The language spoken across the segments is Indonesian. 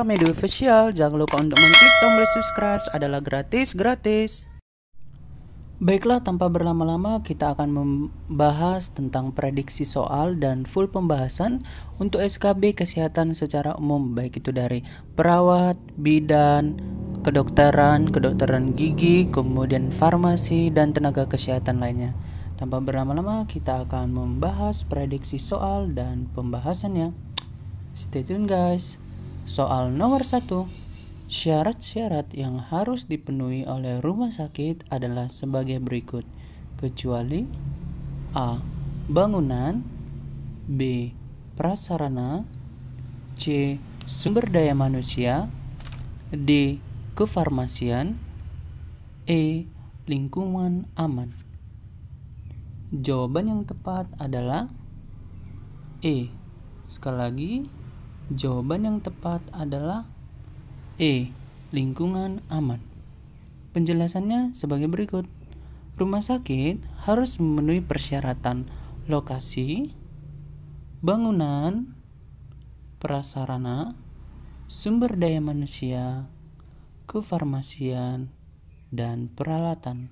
Eka Media Official. Jangan lupa untuk mengklik tombol subscribe, adalah gratis. Baiklah, tanpa berlama-lama kita akan membahas tentang prediksi soal dan full pembahasan untuk SKB kesehatan secara umum, baik itu dari perawat, bidan, kedokteran gigi, kemudian farmasi dan tenaga kesehatan lainnya. Tanpa berlama-lama kita akan membahas prediksi soal dan pembahasannya. Stay tune guys. Soal nomor 1. Syarat-syarat yang harus dipenuhi oleh rumah sakit adalah sebagai berikut, kecuali A. Bangunan, B. Prasarana, C. Sumber daya manusia, D. Kefarmasian, E. Lingkungan aman. Jawaban yang tepat adalah E. Sekali lagi, jawaban yang tepat adalah E. Lingkungan aman. Penjelasannya sebagai berikut. Rumah sakit harus memenuhi persyaratan lokasi, bangunan, prasarana, sumber daya manusia, kefarmasian, dan peralatan.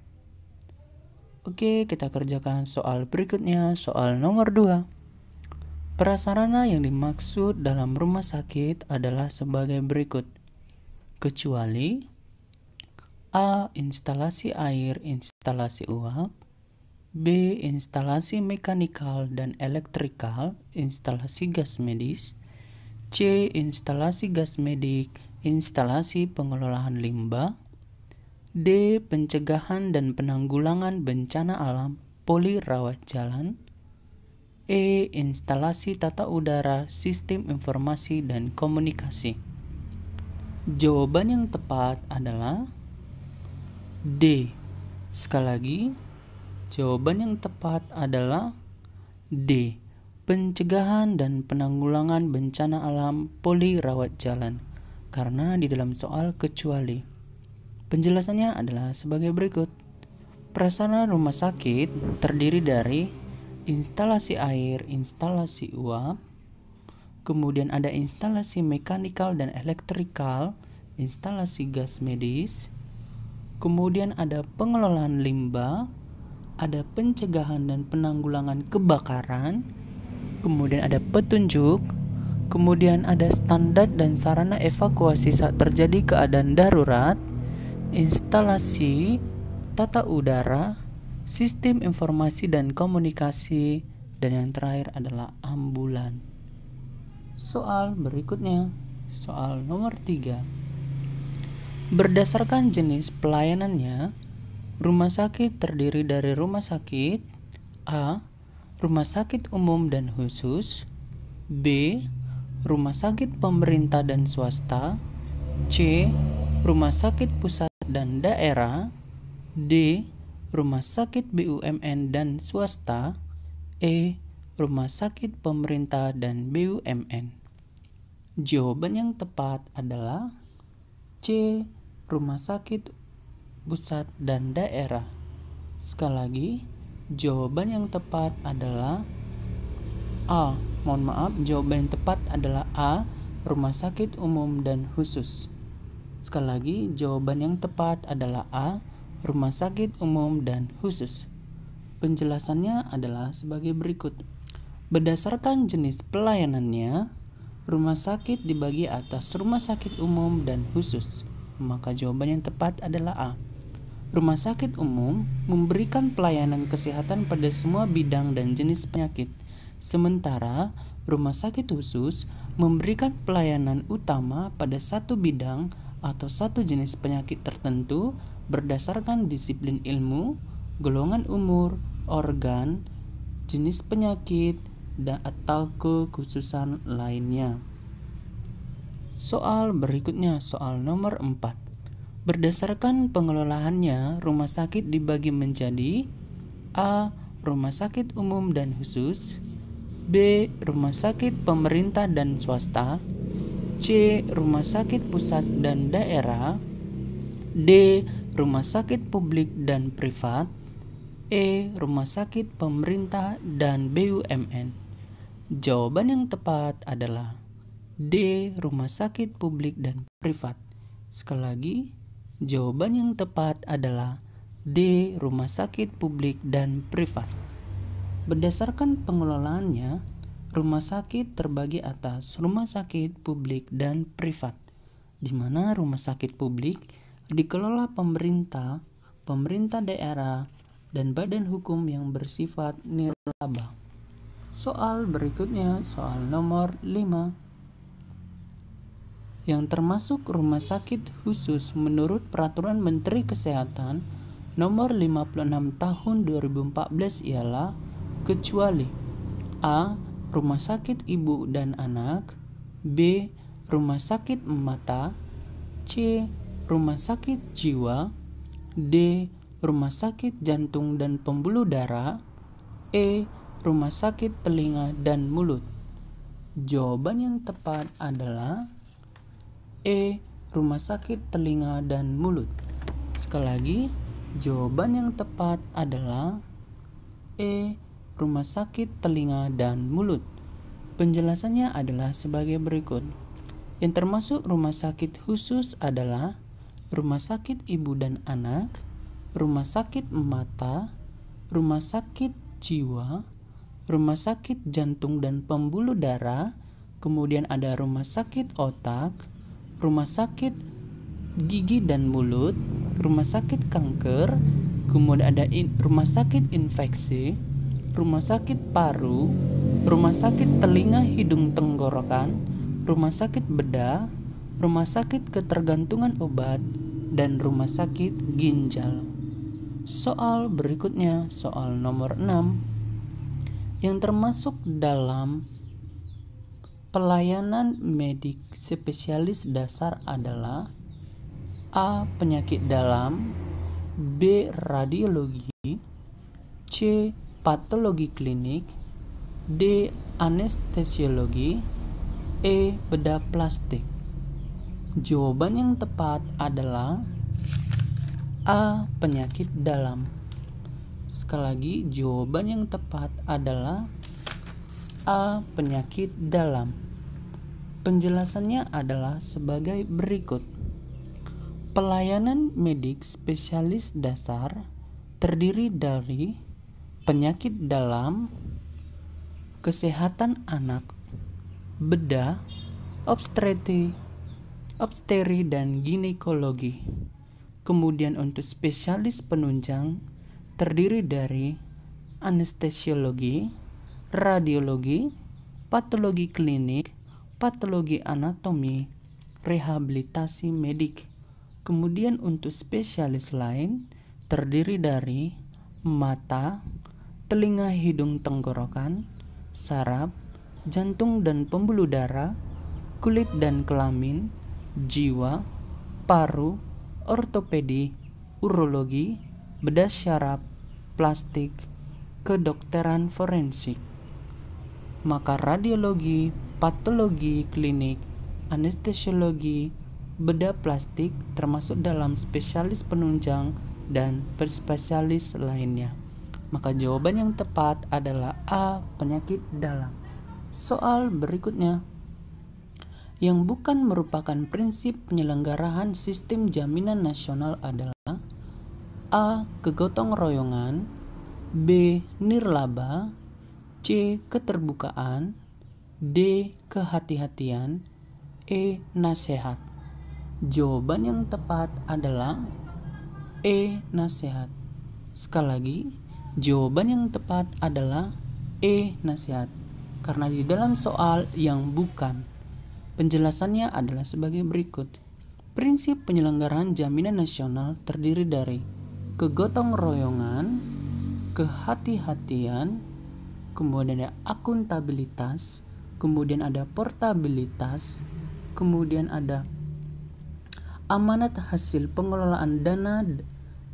Oke, kita kerjakan soal berikutnya. Soal nomor 2. Prasarana yang dimaksud dalam rumah sakit adalah sebagai berikut, kecuali A. Instalasi air, instalasi uap, B. Instalasi mekanikal dan elektrikal, instalasi gas medis, C. Instalasi gas medik, instalasi pengelolaan limbah, D. Pencegahan dan penanggulangan bencana alam, poli rawat jalan, E. Instalasi tata udara, sistem informasi dan komunikasi. Jawaban yang tepat adalah D. Sekali lagi, jawaban yang tepat adalah D. Pencegahan dan penanggulangan bencana alam, poli rawat jalan. Karena di dalam soal kecuali. Penjelasannya adalah sebagai berikut. Prasarana rumah sakit terdiri dari instalasi air, instalasi uap, kemudian ada instalasi mekanikal dan elektrikal, instalasi gas medis, kemudian ada pengelolaan limbah, ada pencegahan dan penanggulangan kebakaran, kemudian ada petunjuk, kemudian ada standar dan sarana evakuasi saat terjadi keadaan darurat, instalasi tata udara, sistem informasi dan komunikasi, dan yang terakhir adalah ambulan. Soal berikutnya, soal nomor 3. Berdasarkan jenis pelayanannya, rumah sakit terdiri dari rumah sakit A. Rumah sakit umum dan khusus, B. Rumah sakit pemerintah dan swasta, C. Rumah sakit pusat dan daerah, D. Rumah sakit BUMN dan swasta, E. Rumah sakit pemerintah dan BUMN. Jawaban yang tepat adalah C. Rumah sakit pusat dan daerah. Sekali lagi, jawaban yang tepat adalah A. Jawaban yang tepat adalah A. Rumah sakit umum dan khusus. Sekali lagi, jawaban yang tepat adalah A. Rumah sakit umum dan khusus. Penjelasannya adalah sebagai berikut. Berdasarkan jenis pelayanannya, rumah sakit dibagi atas rumah sakit umum dan khusus. Maka jawaban yang tepat adalah A. Rumah sakit umum memberikan pelayanan kesehatan pada semua bidang dan jenis penyakit. Sementara rumah sakit khusus memberikan pelayanan utama pada satu bidang atau satu jenis penyakit tertentu berdasarkan disiplin ilmu, golongan umur, organ, jenis penyakit, dan atau kekhususan lainnya. Soal berikutnya, soal nomor 4. Berdasarkan pengelolaannya, rumah sakit dibagi menjadi A. Rumah sakit umum dan khusus, B. Rumah sakit pemerintah dan swasta, C. Rumah sakit pusat dan daerah, D. Rumah sakit publik dan privat, E. Rumah sakit pemerintah dan BUMN. Jawaban yang tepat adalah D. Rumah sakit publik dan privat. Sekali lagi, jawaban yang tepat adalah D. Rumah sakit publik dan privat. Berdasarkan pengelolaannya, rumah sakit terbagi atas rumah sakit publik dan privat, di mana rumah sakit publik dikelola pemerintah, pemerintah daerah, dan badan hukum yang bersifat nirlaba. Soal berikutnya, soal nomor 5. Yang termasuk rumah sakit khusus menurut Peraturan Menteri Kesehatan Nomor 56 Tahun 2014 ialah kecuali A. Rumah sakit ibu dan anak, B. Rumah sakit mata, C. Rumah sakit jiwa, D. Rumah sakit jantung dan pembuluh darah, E. Rumah sakit telinga dan mulut. Jawaban yang tepat adalah E. Rumah sakit telinga dan mulut. Sekali lagi, jawaban yang tepat adalah E. Rumah sakit telinga dan mulut. Penjelasannya adalah sebagai berikut. Yang termasuk rumah sakit khusus adalah rumah sakit ibu dan anak, rumah sakit mata, rumah sakit jiwa, rumah sakit jantung dan pembuluh darah, kemudian ada rumah sakit otak, rumah sakit gigi dan mulut, rumah sakit kanker, kemudian ada rumah sakit infeksi, rumah sakit paru, rumah sakit telinga hidung tenggorokan, rumah sakit bedah, rumah sakit ketergantungan obat, dan rumah sakit ginjal. Soal berikutnya, soal nomor 6. Yang termasuk dalam pelayanan medik spesialis dasar adalah A. Penyakit dalam, B. Radiologi, C. Patologi klinik, D. Anestesiologi, E. Bedah plastik. Jawaban yang tepat adalah A. Penyakit dalam. Sekali lagi, jawaban yang tepat adalah A. Penyakit dalam. Penjelasannya adalah sebagai berikut. Pelayanan medik spesialis dasar terdiri dari penyakit dalam, kesehatan anak, bedah, obstetri dan ginekologi. Kemudian untuk spesialis penunjang terdiri dari anestesiologi, radiologi, patologi klinik, patologi anatomi, rehabilitasi medik. Kemudian untuk spesialis lain terdiri dari mata, telinga hidung tenggorokan, saraf, jantung dan pembuluh darah, kulit dan kelamin, jiwa, paru, ortopedi, urologi, bedah syaraf, plastik, kedokteran forensik. Maka radiologi, patologi klinik, anestesiologi, bedah plastik termasuk dalam spesialis penunjang dan spesialis lainnya. Maka jawaban yang tepat adalah A. Penyakit dalam. Soal berikutnya. Yang bukan merupakan prinsip penyelenggaraan sistem jaminan nasional adalah A. Kegotong royongan, B. Nirlaba, C. Keterbukaan, D. Kehati-hatian, E. Nasihat. Jawaban yang tepat adalah E. Nasihat. Sekali lagi, jawaban yang tepat adalah E. Nasihat. Karena di dalam soal yang bukan, penjelasannya adalah sebagai berikut. Prinsip penyelenggaraan jaminan nasional terdiri dari kegotong royongan, kehati-hatian, kemudian ada akuntabilitas, kemudian ada portabilitas, kemudian ada amanat hasil pengelolaan dana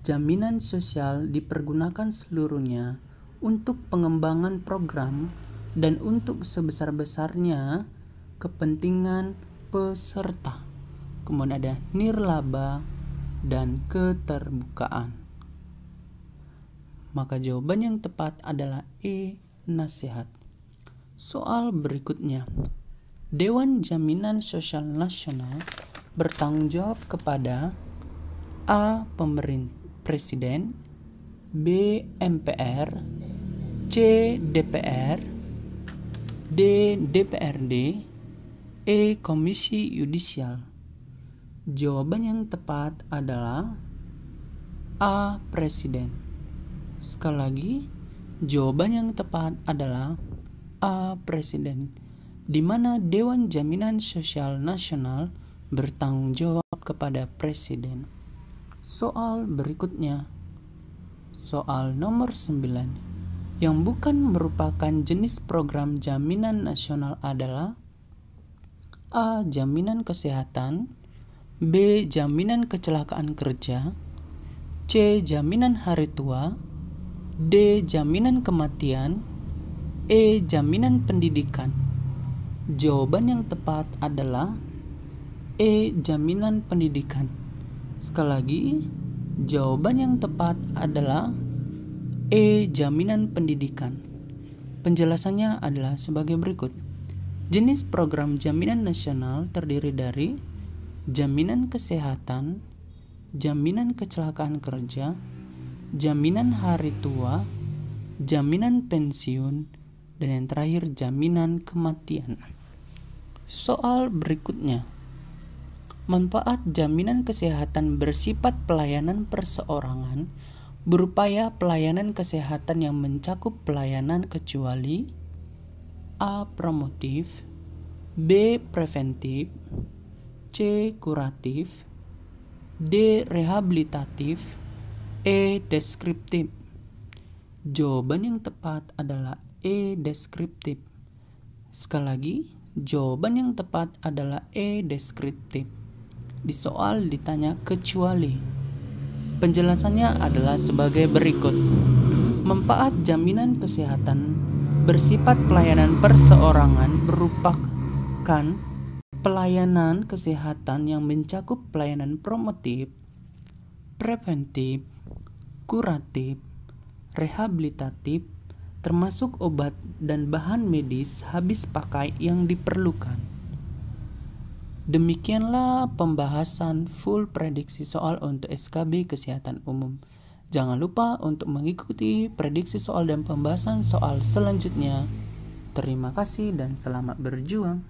jaminan sosial dipergunakan seluruhnya untuk pengembangan program dan untuk sebesar-besarnya kepentingan peserta. Kemudian ada nirlaba dan keterbukaan. Maka jawaban yang tepat adalah E. Nasihat. Soal berikutnya. Dewan Jaminan Sosial Nasional bertanggung jawab kepada A. Presiden, B. MPR, C. DPR, D. DPRD, E. Komisi Yudisial. Jawaban yang tepat adalah A. Presiden. Sekali lagi, jawaban yang tepat adalah A. Presiden, di mana Dewan Jaminan Sosial Nasional bertanggung jawab kepada Presiden. Soal berikutnya, soal nomor 9, yang bukan merupakan jenis program jaminan nasional adalah A. Jaminan kesehatan, B. Jaminan kecelakaan kerja, C. Jaminan hari tua, D. Jaminan kematian, E. Jaminan pendidikan. Jawaban yang tepat adalah E. Jaminan pendidikan. Sekali lagi, jawaban yang tepat adalah E. Jaminan pendidikan. Penjelasannya adalah sebagai berikut. Jenis program jaminan nasional terdiri dari jaminan kesehatan, jaminan kecelakaan kerja, jaminan hari tua, jaminan pensiun, dan yang terakhir jaminan kematian. Soal berikutnya. Manfaat jaminan kesehatan bersifat pelayanan perseorangan berupaya pelayanan kesehatan yang mencakup pelayanan kecuali A. Promotif, B. Preventif, C. Kuratif, D. Rehabilitatif, E. Deskriptif. Jawaban yang tepat adalah E. Deskriptif. Sekali lagi, jawaban yang tepat adalah E. Deskriptif. Di soal ditanya kecuali. Penjelasannya adalah sebagai berikut. Manfaat jaminan kesehatan bersifat pelayanan perseorangan merupakan pelayanan kesehatan yang mencakup pelayanan promotif, preventif, kuratif, rehabilitatif, termasuk obat dan bahan medis habis pakai yang diperlukan. Demikianlah pembahasan full prediksi soal untuk SKB Kesehatan Umum. Jangan lupa untuk mengikuti prediksi soal dan pembahasan soal selanjutnya. Terima kasih dan selamat berjuang.